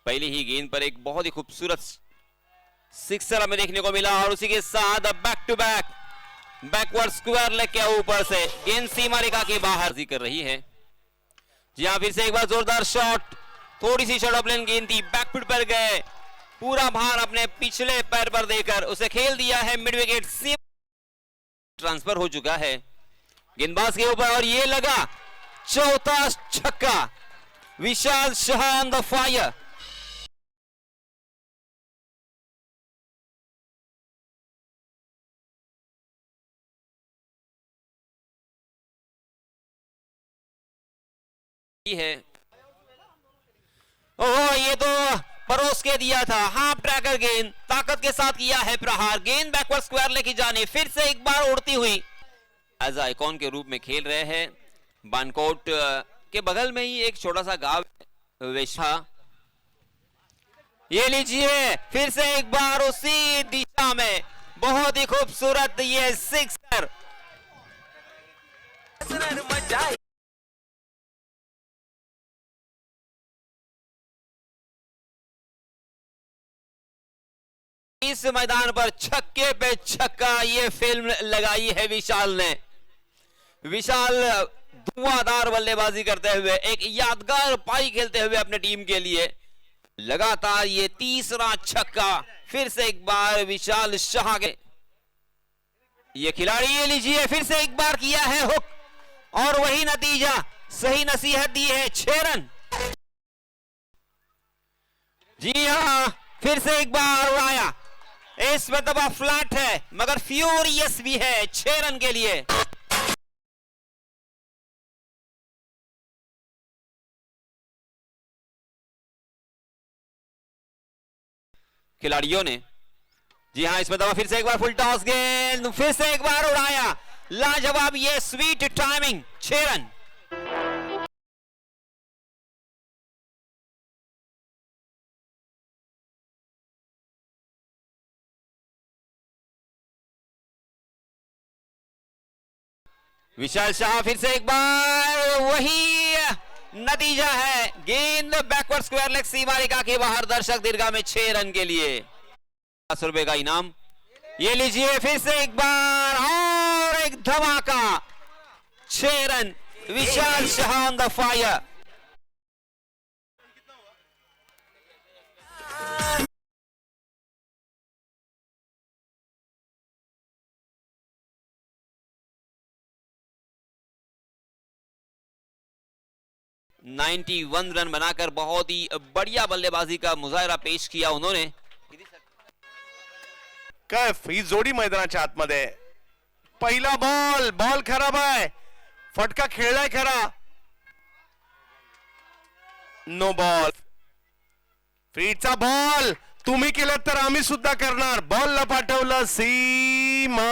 पहली ही गेंद पर एक बहुत ही खूबसूरत सिक्सर हमें देखने को मिला और उसी के साथ back to back backward square leg के ऊपर से गेंद सीमा रेखा के बाहर कर रही है। जी हाँ, फिर से एक बार जोरदार शॉट, थोड़ी सी शॉर्ट ऑफ लेन गेंद थी, बैकफुट पर गए, पूरा भार अपने पिछले पैर पर देकर उसे खेल दिया है मिड विकेट, ट्रांसफर हो चुका है गेंदबाज के ऊपर और ये लगा चौथा छक्का। विशाल शाह ऑन द फायर। है ओह, ये तो परोस के दिया था, हाफ ट्रैकर गेंद ताकत के साथ किया है प्रहार, गेंद बैकवर्ड स्क्वायर लेके जाने, फिर से एक बार उड़ती हुई एज आइकॉन के रूप में खेल रहे हैं। बानकोट के बगल में ही एक छोटा सा गांव वेशा, ये लीजिए फिर से एक बार उसी दिशा में बहुत ही खूबसूरत ये सिक्सर। इस मैदान पर छक्के पे छक्का ये फिल्म लगाई है विशाल ने। विशाल धुआंधार बल्लेबाजी करते हुए एक यादगार पारी खेलते हुए अपने टीम के लिए लगातार ये तीसरा छक्का, फिर से एक बार विशाल शाह के ये खिलाड़ी, ये लीजिए फिर से एक बार किया है हुक और वही नतीजा, सही नसीहत दी है 6 रन। जी हाँ, फिर से एक बार उड़ाया, इसमें दबा फ्लैट है मगर फ्यूरियस भी है 6 रन के लिए। खिलाड़ियों ने जी हाँ, इसमें दबा फिर से एक बार फुल टॉस गेंद, फिर से एक बार उड़ाया, लाजवाब ये स्वीट टाइमिंग, 6 रन। विशाल शाह फिर से एक बार वही नतीजा है, गेंद बैकवर्ड स्क्वायर लेग सीमा रेखा के बाहर, दर्शक दीर्घा में 6 रन के लिए 10 रुपए का इनाम। ये लीजिए फिर से एक बार और एक धमाका, 6 run, Vishal Shah on the fire. Ninety 91 run बनाकर बहुत ही बढ़िया बल्लेबाजी का मुजाहरा पेश किया उन्होंने। काय ही जोडी मैदानाच्या आतमध्ये, पहिला बॉल खराब आहे, फटका खेळलाय खरा, नो बॉल, फ्रीचा बॉल तुम्ही केलं तर आम्ही सुद्धा करणार, बॉलला पाठवलं सीमा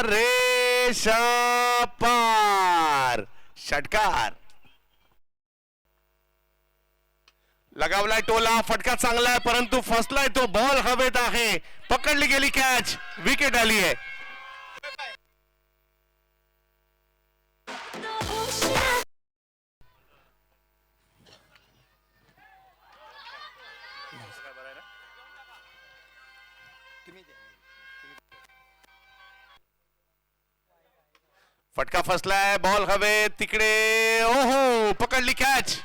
रेषा पार, षटकार लगावलाय टोला, फटका चांगला आहे परंतु फसलाय तो, बॉल हवेत आहे, पकडली गेली कॅच, विकेट आली आहे। फटका फसलाय, बॉल हवेत, तिकडे ओहो, पकडली कॅच,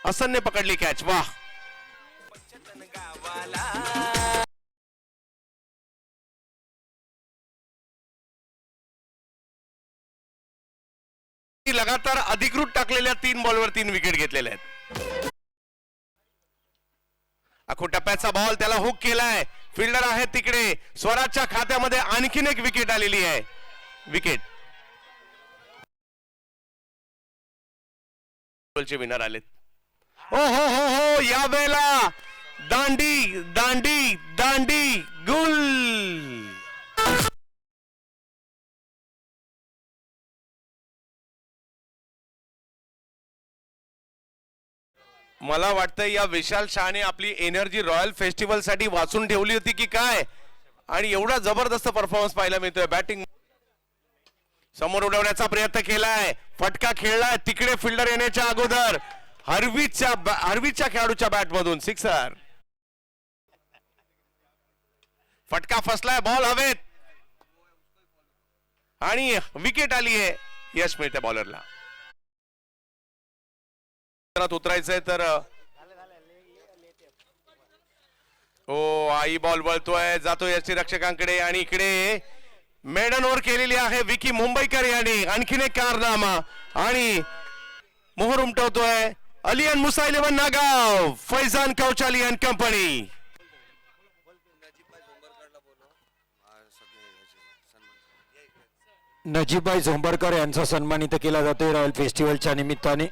हसन ने पकड़ ली कैच, वाह। लगातार अधिकृत टाकलेल्या 3 बॉलवर 3 विकेट घेतलेले आहेत। अखो टप्प्याचा बॉल त्याला हुक केलाय, फिल्डर आहे तिकडे, स्वराजच्या खात्यामध्ये आणखीन एक विकेट आलेली आहे, विकेट गोलचे विनर आलेत। ओ हो या वेळेला दांडी दांडी दांडी गुल। मला वाटतं या विशाल शाहने आपली एनर्जी रॉयल फेस्टिवल साठी वाचून ठेवली होती की काय, आणि एवढा जबरदस्त परफॉर्मन्स पाहायला मिळतोय बॅटिंग। समोर उडवण्याचा प्रयत्न केलाय, फटका खेळलाय तिकडे फिल्डर येण्याच्या अगोदर हरवीच्या खेळाडूच्या बॅट मधून सिक्सर. फटका फसलाय, बॉल हवेत आणि विकेट आली आहे. यश मिळते बॉलरला. उतरायचंय तर हो, आई बॉल वळतोय, जातो यशची रक्षकांकडे आणि इकडे मेडन ओव्हर केलेली आहे विकी मुंबईकर यांनी. आणखीन एक कारनामा आणि मोहर उमटवतोय अलियन मुसा 11 नागाव, फैजान कौचाली अँड कंपनी. नजीबभाई झोंबरकर यांचा सन्मानित केला जातोय रॉयल फेस्टिवलच्या निमित्ताने.